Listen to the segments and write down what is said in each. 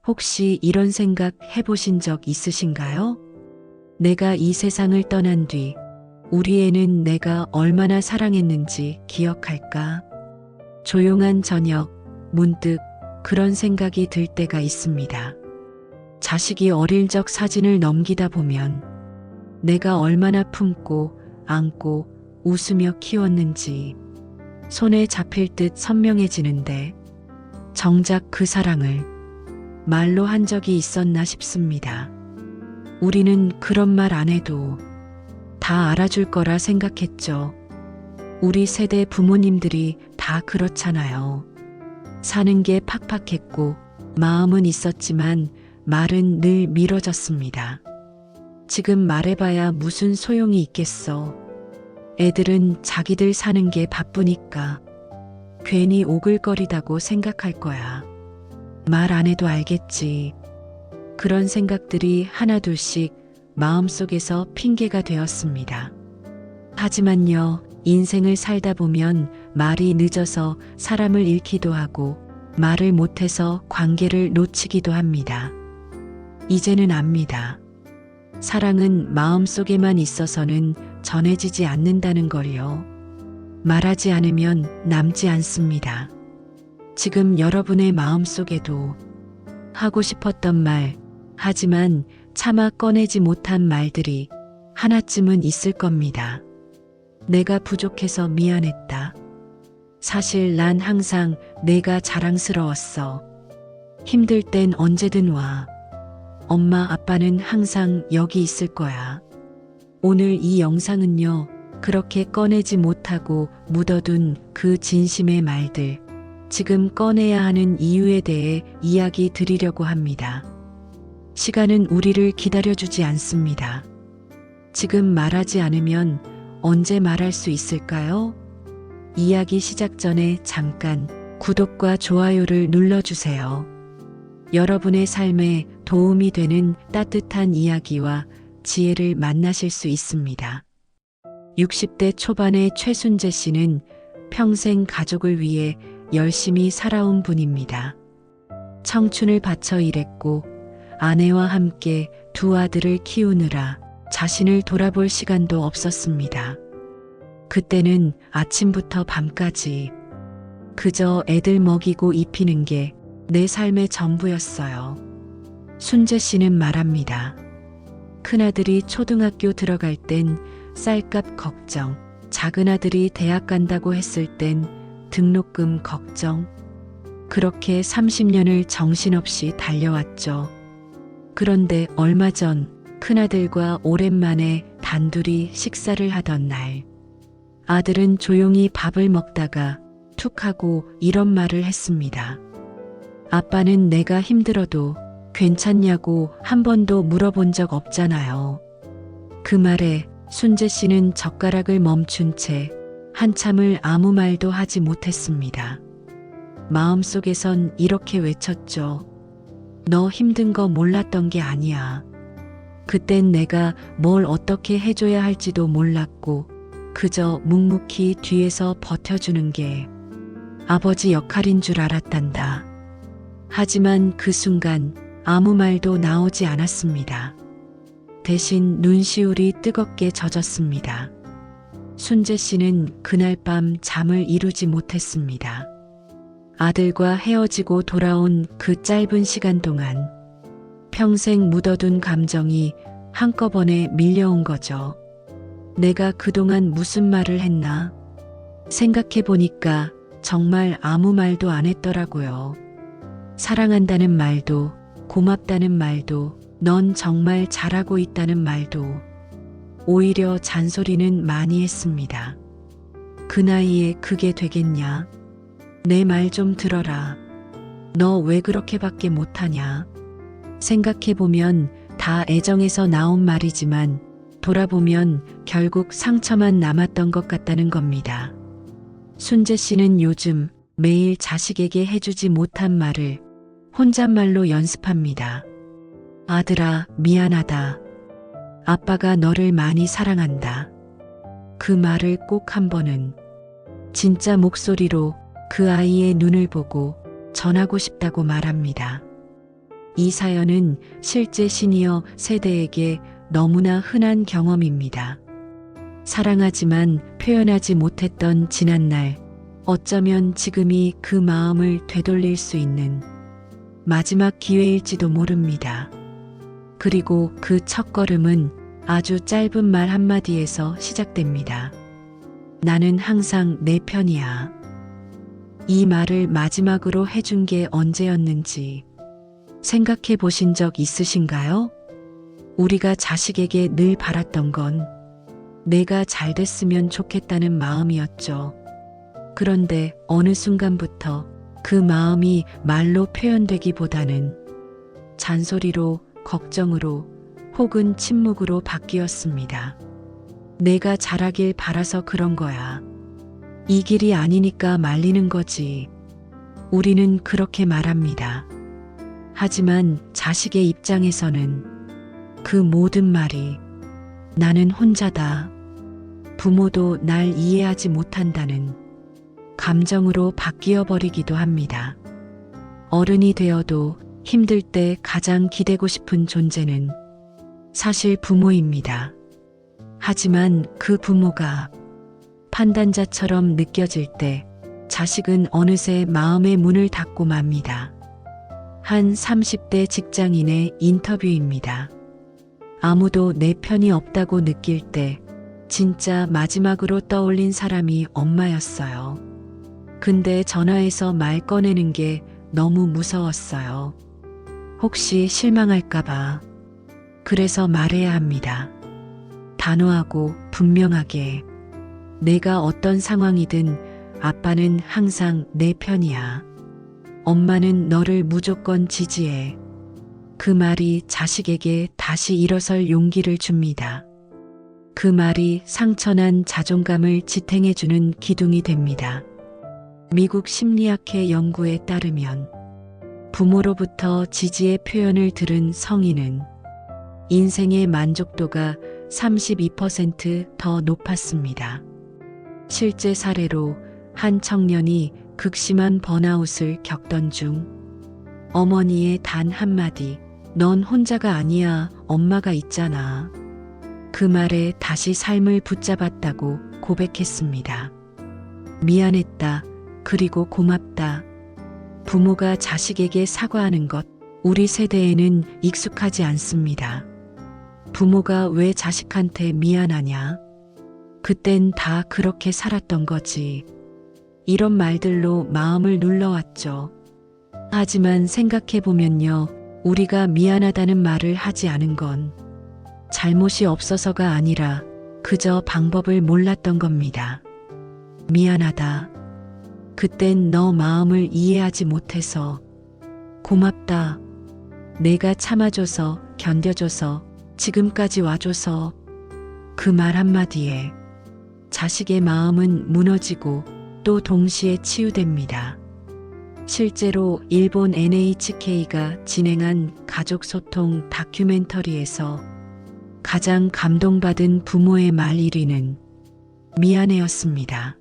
혹시 이런 생각 해보신 적 있으신가요? 내가 이 세상을 떠난 뒤 우리 애는 내가 얼마나 사랑했는지 기억할까? 조용한 저녁, 문득 그런 생각이 들 때가 있습니다. 자식이 어릴 적 사진을 넘기다 보면 내가 얼마나 품고 안고 웃으며 키웠는지 손에 잡힐 듯 선명해지는데 정작 그 사랑을 말로 한 적이 있었나 싶습니다. 우리는 그런 말 안 해도 다 알아줄 거라 생각했죠. 우리 세대 부모님들이 다 그렇잖아요. 사는 게 팍팍했고 마음은 있었지만 말은 늘 미뤄졌습니다. 지금 말해봐야 무슨 소용이 있겠어. 애들은 자기들 사는 게 바쁘니까 괜히 오글거리다고 생각할 거야. 말 안 해도 알겠지. 그런 생각들이 하나둘씩 마음속에서 핑계가 되었습니다. 하지만요, 인생을 살다 보면 말이 늦어서 사람을 잃기도 하고 말을 못해서 관계를 놓치기도 합니다. 이제는 압니다. 사랑은 마음속에만 있어서는 전해지지 않는다는 걸요. 말하지 않으면 남지 않습니다. 지금 여러분의 마음속에도 하고 싶었던 말, 하지만 차마 꺼내지 못한 말들이 하나쯤은 있을 겁니다. 내가 부족해서 미안했다. 사실 난 항상 내가 자랑스러웠어. 힘들 땐 언제든 와. 엄마, 아빠는 항상 여기 있을 거야. 오늘 이 영상은요, 그렇게 꺼내지 못하고 묻어둔 그 진심의 말들, 지금 꺼내야 하는 이유에 대해 이야기 드리려고 합니다. 시간은 우리를 기다려주지 않습니다. 지금 말하지 않으면 언제 말할 수 있을까요? 이야기 시작 전에 잠깐 구독과 좋아요를 눌러주세요. 여러분의 삶에 도움이 되는 따뜻한 이야기와 지혜를 만나실 수 있습니다. 60대 초반의 최순재 씨는 평생 가족을 위해 열심히 살아온 분입니다. 청춘을 바쳐 일했고 아내와 함께 두 아들을 키우느라 자신을 돌아볼 시간도 없었습니다. 그때는 아침부터 밤까지 그저 애들 먹이고 입히는 게 내 삶의 전부였어요. 순재 씨는 말합니다. 큰아들이 초등학교 들어갈 땐 쌀값 걱정, 작은아들이 대학 간다고 했을 땐 등록금 걱정. 그렇게 30년을 정신없이 달려왔죠. 그런데 얼마 전 큰아들과 오랜만에 단둘이 식사를 하던 날, 아들은 조용히 밥을 먹다가 툭 하고 이런 말을 했습니다. 아빠는 내가 힘들어도 괜찮냐고 한 번도 물어본 적 없잖아요. 그 말에 순재 씨는 젓가락을 멈춘 채 한참을 아무 말도 하지 못했습니다. 마음속에선 이렇게 외쳤죠. 너 힘든 거 몰랐던 게 아니야. 그땐 내가 뭘 어떻게 해줘야 할지도 몰랐고 그저 묵묵히 뒤에서 버텨주는 게 아버지 역할인 줄 알았단다. 하지만 그 순간 아무 말도 나오지 않았습니다. 대신 눈시울이 뜨겁게 젖었습니다. 순재 씨는 그날 밤 잠을 이루지 못했습니다. 아들과 헤어지고 돌아온 그 짧은 시간 동안 평생 묻어둔 감정이 한꺼번에 밀려온 거죠. 내가 그동안 무슨 말을 했나? 생각해보니까 정말 아무 말도 안 했더라고요. 사랑한다는 말도, 고맙다는 말도, 넌 정말 잘하고 있다는 말도, 오히려 잔소리는 많이 했습니다. 그 나이에 그게 되겠냐? 내 말 좀 들어라. 너 왜 그렇게밖에 못하냐? 생각해보면 다 애정에서 나온 말이지만 돌아보면 결국 상처만 남았던 것 같다는 겁니다. 순재 씨는 요즘 매일 자식에게 해주지 못한 말을 혼잣말로 연습합니다. 아들아, 미안하다. 아빠가 너를 많이 사랑한다. 그 말을 꼭 한 번은 진짜 목소리로 그 아이의 눈을 보고 전하고 싶다고 말합니다. 이 사연은 실제 시니어 세대에게 너무나 흔한 경험입니다. 사랑하지만 표현하지 못했던 지난날, 어쩌면 지금이 그 마음을 되돌릴 수 있는 마지막 기회일지도 모릅니다. 그리고 그 첫걸음은 아주 짧은 말 한마디에서 시작됩니다. 나는 항상 내 편이야. 이 말을 마지막으로 해준 게 언제였는지 생각해 보신 적 있으신가요? 우리가 자식에게 늘 바랐던 건 내가 잘 됐으면 좋겠다는 마음이었죠. 그런데 어느 순간부터 그 마음이 말로 표현되기보다는 잔소리로, 걱정으로, 혹은 침묵으로 바뀌었습니다. 내가 잘하길 바라서 그런 거야. 이 길이 아니니까 말리는 거지. 우리는 그렇게 말합니다. 하지만 자식의 입장에서는 그 모든 말이 나는 혼자다. 부모도 날 이해하지 못한다는 감정으로 바뀌어 버리기도 합니다. 어른이 되어도 힘들 때 가장 기대고 싶은 존재는 사실 부모입니다. 하지만 그 부모가 판단자처럼 느껴질 때 자식은 어느새 마음의 문을 닫고 맙니다. 한 30대 직장인의 인터뷰입니다. 아무도 내 편이 없다고 느낄 때 진짜 마지막으로 떠올린 사람이 엄마였어요. 근데 전화해서 말 꺼내는 게 너무 무서웠어요. 혹시 실망할까봐. 그래서 말해야 합니다. 단호하고 분명하게. 내가 어떤 상황이든 아빠는 항상 내 편이야. 엄마는 너를 무조건 지지해. 그 말이 자식에게 다시 일어설 용기를 줍니다. 그 말이 상처난 자존감을 지탱해주는 기둥이 됩니다. 미국 심리학회 연구에 따르면 부모로부터 지지의 표현을 들은 성인은 인생의 만족도가 32% 더 높았습니다. 실제 사례로 한 청년이 극심한 번아웃을 겪던 중 어머니의 단 한마디, 넌 혼자가 아니야, 엄마가 있잖아. 그 말에 다시 삶을 붙잡았다고 고백했습니다. 미안했다. 그리고 고맙다. 부모가 자식에게 사과하는 것, 우리 세대에는 익숙하지 않습니다. 부모가 왜 자식한테 미안하냐? 그땐 다 그렇게 살았던 거지. 이런 말들로 마음을 눌러왔죠. 하지만 생각해보면요, 우리가 미안하다는 말을 하지 않은 건 잘못이 없어서가 아니라 그저 방법을 몰랐던 겁니다. 미안하다. 그땐 너 마음을 이해하지 못해서. 고맙다. 내가 참아줘서, 견뎌줘서, 지금까지 와줘서. 그 말 한마디에 자식의 마음은 무너지고 또 동시에 치유됩니다. 실제로 일본 NHK가 진행한 가족소통 다큐멘터리에서 가장 감동받은 부모의 말 1위는 미안해였습니다.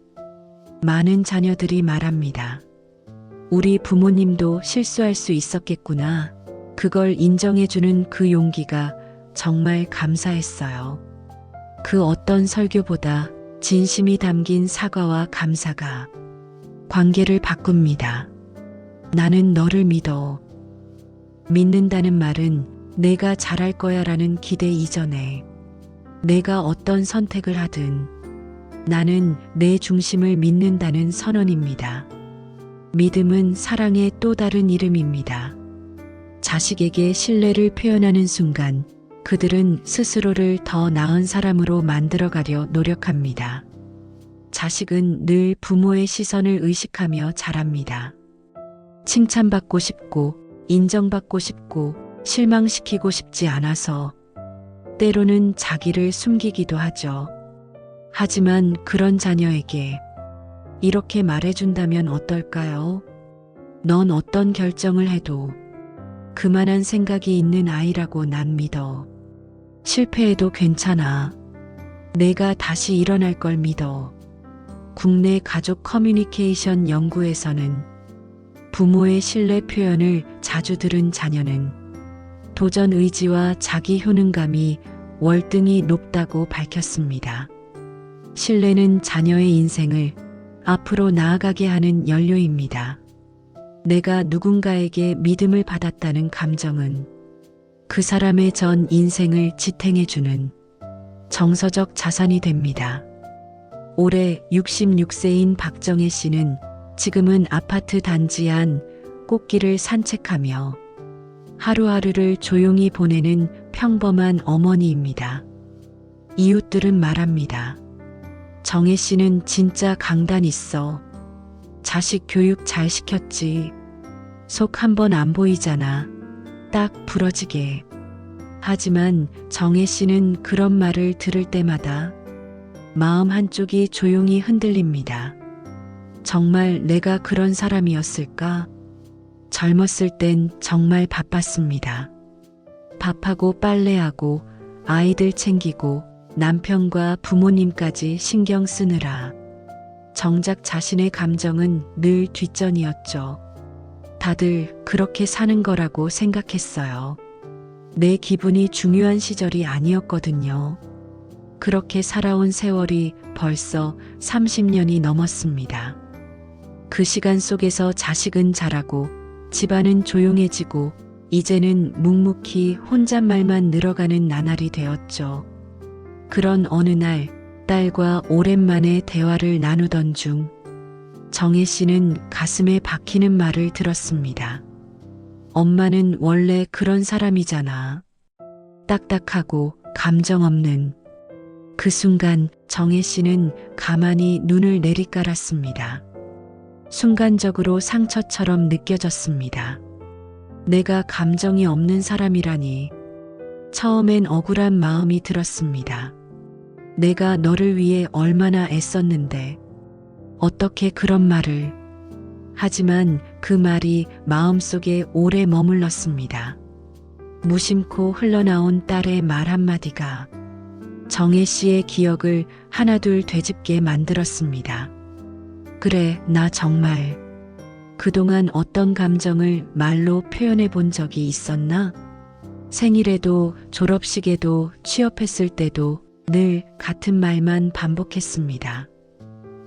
많은 자녀들이 말합니다. 우리 부모님도 실수할 수 있었겠구나. 그걸 인정해주는 그 용기가 정말 감사했어요. 그 어떤 설교보다 진심이 담긴 사과와 감사가 관계를 바꿉니다. 나는 너를 믿어. 믿는다는 말은 내가 잘할 거야 라는 기대 이전에 내가 어떤 선택을 하든 나는 내 중심을 믿는다는 선언입니다. 믿음은 사랑의 또 다른 이름입니다. 자식에게 신뢰를 표현하는 순간 그들은 스스로를 더 나은 사람으로 만들어가려 노력합니다. 자식은 늘 부모의 시선을 의식하며 자랍니다. 칭찬받고 싶고, 인정받고 싶고, 실망시키고 싶지 않아서 때로는 자기를 숨기기도 하죠. 하지만 그런 자녀에게 이렇게 말해준다면 어떨까요? 넌 어떤 결정을 해도 그만한 생각이 있는 아이라고 난 믿어. 실패해도 괜찮아. 내가 다시 일어날 걸 믿어. 국내 가족 커뮤니케이션 연구에서는 부모의 신뢰 표현을 자주 들은 자녀는 도전 의지와 자기 효능감이 월등히 높다고 밝혔습니다. 신뢰는 자녀의 인생을 앞으로 나아가게 하는 연료입니다. 내가 누군가에게 믿음을 받았다는 감정은 그 사람의 전 인생을 지탱해주는 정서적 자산이 됩니다. 올해 66세인 박정혜 씨는 지금은 아파트 단지 안 꽃길을 산책하며 하루하루를 조용히 보내는 평범한 어머니입니다. 이웃들은 말합니다. 정혜 씨는 진짜 강단 있어. 자식 교육 잘 시켰지. 속 한 번 안 보이잖아. 딱 부러지게. 하지만 정혜 씨는 그런 말을 들을 때마다 마음 한쪽이 조용히 흔들립니다. 정말 내가 그런 사람이었을까? 젊었을 땐 정말 바빴습니다. 밥하고 빨래하고 아이들 챙기고 남편과 부모님까지 신경 쓰느라 정작 자신의 감정은 늘 뒷전이었죠. 다들 그렇게 사는 거라고 생각했어요. 내 기분이 중요한 시절이 아니었거든요. 그렇게 살아온 세월이 벌써 30년이 넘었습니다. 그 시간 속에서 자식은 자라고 집안은 조용해지고 이제는 묵묵히 혼잣말만 늘어가는 나날이 되었죠. 그런 어느 날 딸과 오랜만에 대화를 나누던 중 정혜 씨는 가슴에 박히는 말을 들었습니다. 엄마는 원래 그런 사람이잖아. 딱딱하고 감정 없는. 그 순간 정혜 씨는 가만히 눈을 내리깔았습니다. 순간적으로 상처처럼 느껴졌습니다. 내가 감정이 없는 사람이라니. 처음엔 억울한 마음이 들었습니다. 내가 너를 위해 얼마나 애썼는데 어떻게 그런 말을. 하지만 그 말이 마음속에 오래 머물렀습니다. 무심코 흘러나온 딸의 말 한마디가 정혜 씨의 기억을 하나둘 되짚게 만들었습니다. 그래, 나 정말 그동안 어떤 감정을 말로 표현해 본 적이 있었나? 생일에도 졸업식에도 취업했을 때도 늘 같은 말만 반복했습니다.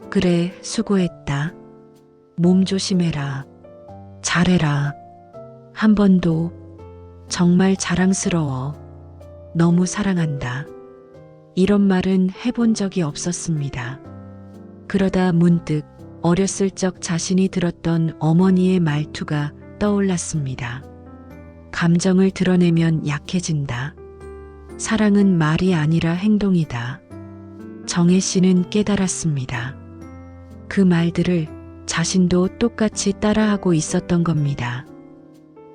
그래, 수고했다. 몸 조심해라. 잘해라. 한 번도 정말 자랑스러워. 너무 사랑한다. 이런 말은 해본 적이 없었습니다. 그러다 문득 어렸을 적 자신이 들었던 어머니의 말투가 떠올랐습니다. 감정을 드러내면 약해진다. 사랑은 말이 아니라 행동이다. 정혜 씨는 깨달았습니다. 그 말들을 자신도 똑같이 따라하고 있었던 겁니다.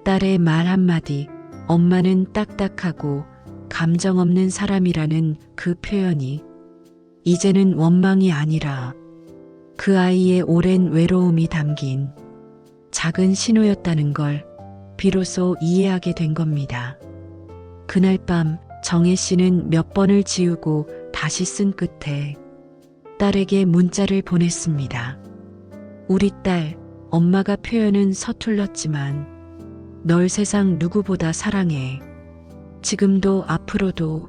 딸의 말 한마디, 엄마는 딱딱하고 감정 없는 사람이라는 그 표현이 이제는 원망이 아니라 그 아이의 오랜 외로움이 담긴 작은 신호였다는 걸 비로소 이해하게 된 겁니다. 그날 밤 정혜 씨는 몇 번을 지우고 다시 쓴 끝에 딸에게 문자를 보냈습니다. 우리 딸, 엄마가 표현은 서툴렀지만 널 세상 누구보다 사랑해. 지금도 앞으로도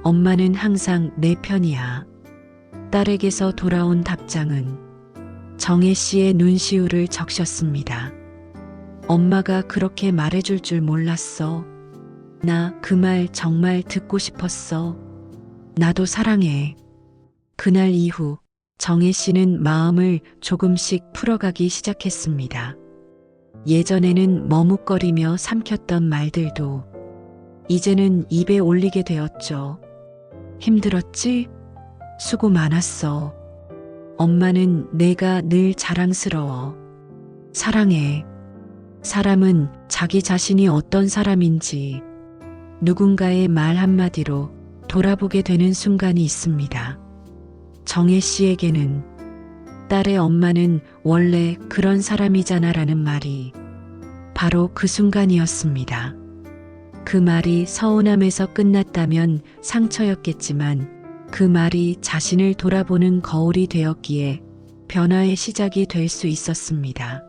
엄마는 항상 내 편이야. 딸에게서 돌아온 답장은 정혜 씨의 눈시울을 적셨습니다. 엄마가 그렇게 말해줄 줄 몰랐어. 나 그 말 정말 듣고 싶었어. 나도 사랑해. 그날 이후 정혜 씨는 마음을 조금씩 풀어가기 시작했습니다. 예전에는 머뭇거리며 삼켰던 말들도 이제는 입에 올리게 되었죠. 힘들었지? 수고 많았어. 엄마는 내가 늘 자랑스러워. 사랑해. 사람은 자기 자신이 어떤 사람인지 누군가의 말 한마디로 돌아보게 되는 순간이 있습니다. 정혜 씨에게는 딸의 엄마는 원래 그런 사람이잖아라는 말이 바로 그 순간이었습니다. 그 말이 서운함에서 끝났다면 상처였겠지만 그 말이 자신을 돌아보는 거울이 되었기에 변화의 시작이 될 수 있었습니다.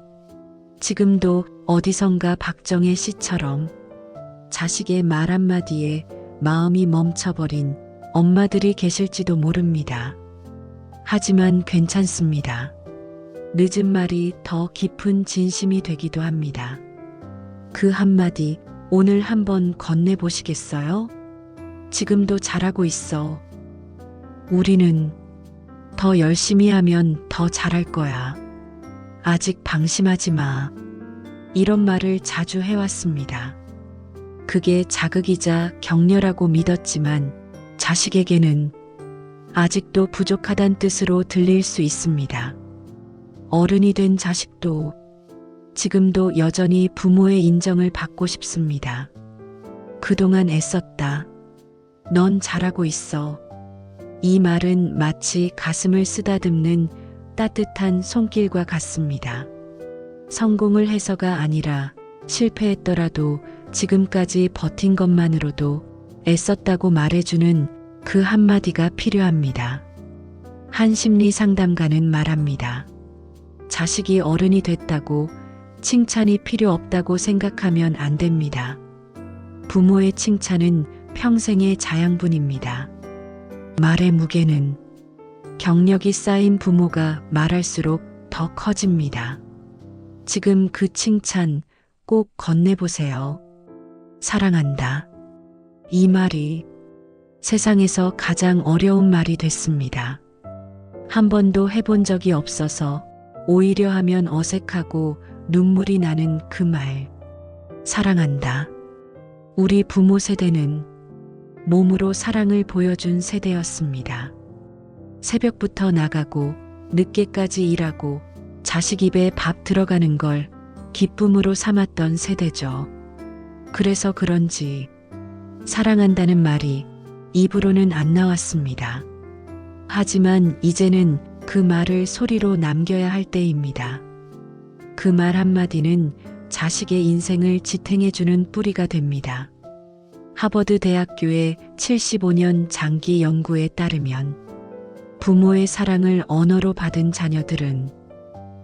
지금도 어디선가 박정혜 씨처럼 자식의 말 한마디에 마음이 멈춰버린 엄마들이 계실지도 모릅니다. 하지만 괜찮습니다. 늦은 말이 더 깊은 진심이 되기도 합니다. 그 한마디 오늘 한번 건네보시겠어요? 지금도 잘하고 있어. 우리는 더 열심히 하면 더 잘할 거야. 아직 방심하지 마. 이런 말을 자주 해왔습니다. 그게 자극이자 격려라고 믿었지만 자식에게는 아직도 부족하단 뜻으로 들릴 수 있습니다. 어른이 된 자식도 지금도 여전히 부모의 인정을 받고 싶습니다. 그동안 애썼다. 넌 잘하고 있어. 이 말은 마치 가슴을 쓰다듬는 따뜻한 손길과 같습니다. 성공을 해서가 아니라 실패했더라도 지금까지 버틴 것만으로도 애썼다고 말해주는 그 한마디가 필요합니다. 한 심리 상담가는 말합니다. 자식이 어른이 됐다고 칭찬이 필요 없다고 생각하면 안 됩니다. 부모의 칭찬은 평생의 자양분입니다. 말의 무게는 경력이 쌓인 부모가 말할수록 더 커집니다. 지금 그 칭찬 꼭 건네보세요. 사랑한다. 이 말이 세상에서 가장 어려운 말이 됐습니다. 한 번도 해본 적이 없어서 오히려 하면 어색하고 눈물이 나는 그 말. 사랑한다. 우리 부모 세대는 몸으로 사랑을 보여준 세대였습니다. 새벽부터 나가고 늦게까지 일하고 자식 입에 밥 들어가는 걸 기쁨으로 삼았던 세대죠. 그래서 그런지 사랑한다는 말이 입으로는 안 나왔습니다. 하지만 이제는 그 말을 소리로 남겨야 할 때입니다. 그 말 한마디는 자식의 인생을 지탱해주는 뿌리가 됩니다. 하버드 대학교의 75년 장기 연구에 따르면 부모의 사랑을 언어로 받은 자녀들은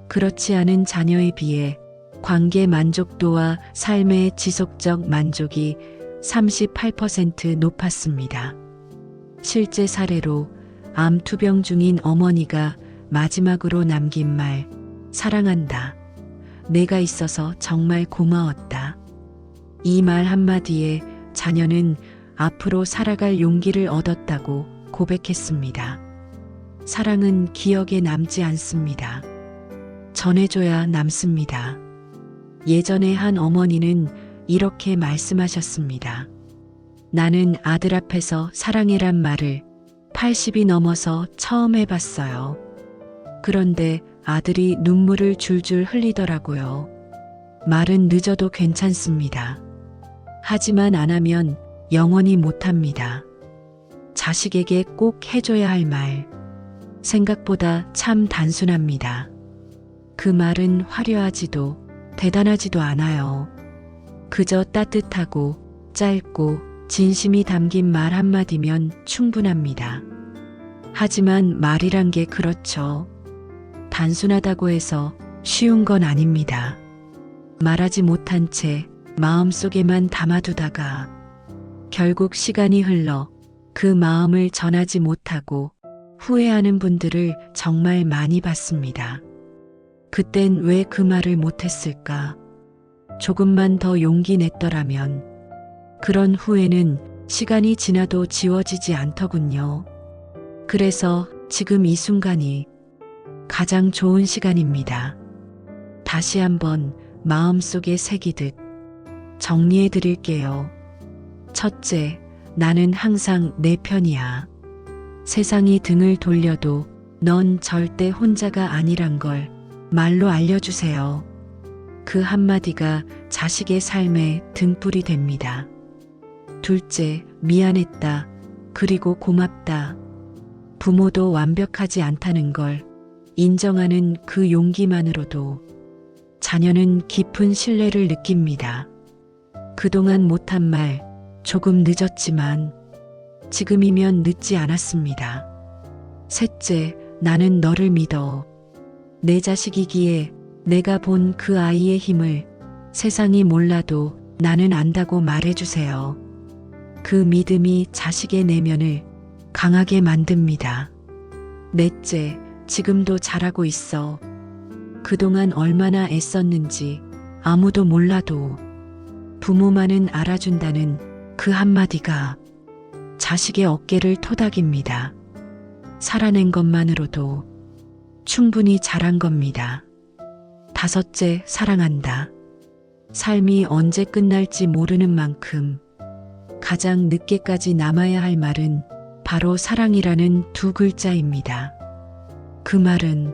그렇지 않은 자녀에 비해 관계 만족도와 삶의 지속적 만족이 38% 높았습니다. 실제 사례로 암 투병 중인 어머니가 마지막으로 남긴 말, 사랑한다. 내가 있어서 정말 고마웠다. 이 말 한마디에 자녀는 앞으로 살아갈 용기를 얻었다고 고백했습니다. 사랑은 기억에 남지 않습니다. 전해줘야 남습니다. 예전에 한 어머니는 이렇게 말씀하셨습니다. 나는 아들 앞에서 사랑해란 말을 80이 넘어서 처음 해봤어요. 그런데 아들이 눈물을 줄줄 흘리더라고요. 말은 늦어도 괜찮습니다. 하지만 안 하면 영원히 못합니다. 자식에게 꼭 해줘야 할 말. 생각보다 참 단순합니다. 그 말은 화려하지도 대단하지도 않아요. 그저 따뜻하고 짧고 진심이 담긴 말 한마디면 충분합니다. 하지만 말이란 게 그렇죠. 단순하다고 해서 쉬운 건 아닙니다. 말하지 못한 채 마음속에만 담아두다가 결국 시간이 흘러 그 마음을 전하지 못하고 후회하는 분들을 정말 많이 봤습니다. 그땐 왜 그 말을 못했을까? 조금만 더 용기 냈더라면 그런 후회는 시간이 지나도 지워지지 않더군요. 그래서 지금 이 순간이 가장 좋은 시간입니다. 다시 한번 마음속에 새기듯 정리해 드릴게요. 첫째, 나는 항상 내 편이야. 세상이 등을 돌려도 넌 절대 혼자가 아니란 걸 말로 알려주세요. 그 한마디가 자식의 삶에 등불이 됩니다. 둘째, 미안했다. 그리고 고맙다. 부모도 완벽하지 않다는 걸 인정하는 그 용기만으로도 자녀는 깊은 신뢰를 느낍니다. 그동안 못한 말 조금 늦었지만 지금이면 늦지 않았습니다. 셋째, 나는 너를 믿어. 내 자식이기에 내가 본 그 아이의 힘을 세상이 몰라도 나는 안다고 말해주세요. 그 믿음이 자식의 내면을 강하게 만듭니다. 넷째, 지금도 잘하고 있어. 그동안 얼마나 애썼는지 아무도 몰라도 부모만은 알아준다는 그 한마디가 자식의 어깨를 토닥입니다. 살아낸 것만으로도 충분히 잘한 겁니다. 다섯째, 사랑한다. 삶이 언제 끝날지 모르는 만큼 가장 늦게까지 남아야 할 말은 바로 사랑이라는 두 글자입니다. 그 말은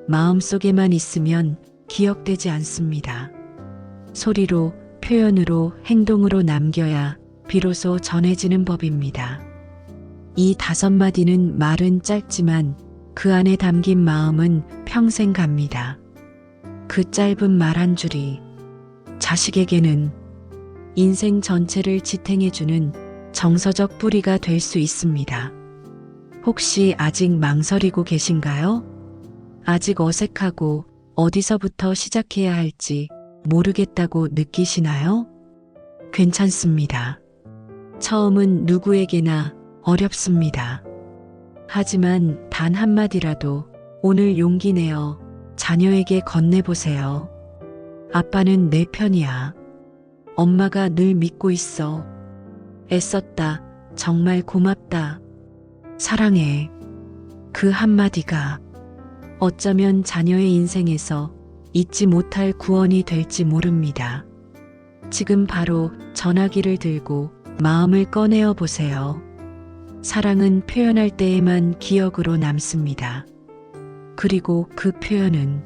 마음속에만 있으면 기억되지 않습니다. 소리로, 표현으로, 행동으로 남겨야 비로소 전해지는 법입니다. 이 5마디는 말은 짧지만 그 안에 담긴 마음은 평생 갑니다. 그 짧은 말 한 줄이 자식에게는 인생 전체를 지탱해주는 정서적 뿌리가 될 수 있습니다. 혹시 아직 망설이고 계신가요? 아직 어색하고 어디서부터 시작해야 할지 모르겠다고 느끼시나요? 괜찮습니다. 처음은 누구에게나 어렵습니다. 하지만 단 한마디라도 오늘 용기 내어 자녀에게 건네보세요. 아빠는 내 편이야. 엄마가 늘 믿고 있어. 애썼다. 정말 고맙다. 사랑해. 그 한마디가 어쩌면 자녀의 인생에서 잊지 못할 구원이 될지 모릅니다. 지금 바로 전화기를 들고 마음을 꺼내어 보세요. 사랑은 표현할 때에만 기억으로 남습니다. 그리고 그 표현은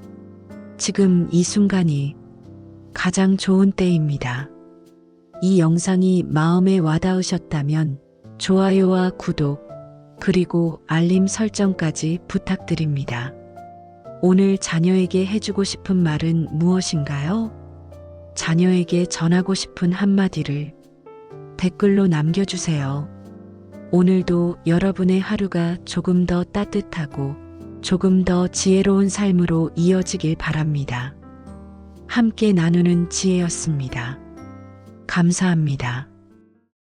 지금 이 순간이 가장 좋은 때입니다. 이 영상이 마음에 와닿으셨다면 좋아요와 구독, 그리고 알림 설정까지 부탁드립니다. 오늘 자녀에게 해주고 싶은 말은 무엇인가요? 자녀에게 전하고 싶은 한마디를 댓글로 남겨주세요. 오늘도 여러분의 하루가 조금 더 따뜻하고 조금 더 지혜로운 삶으로 이어지길 바랍니다. 함께 나누는 지혜였습니다. 감사합니다.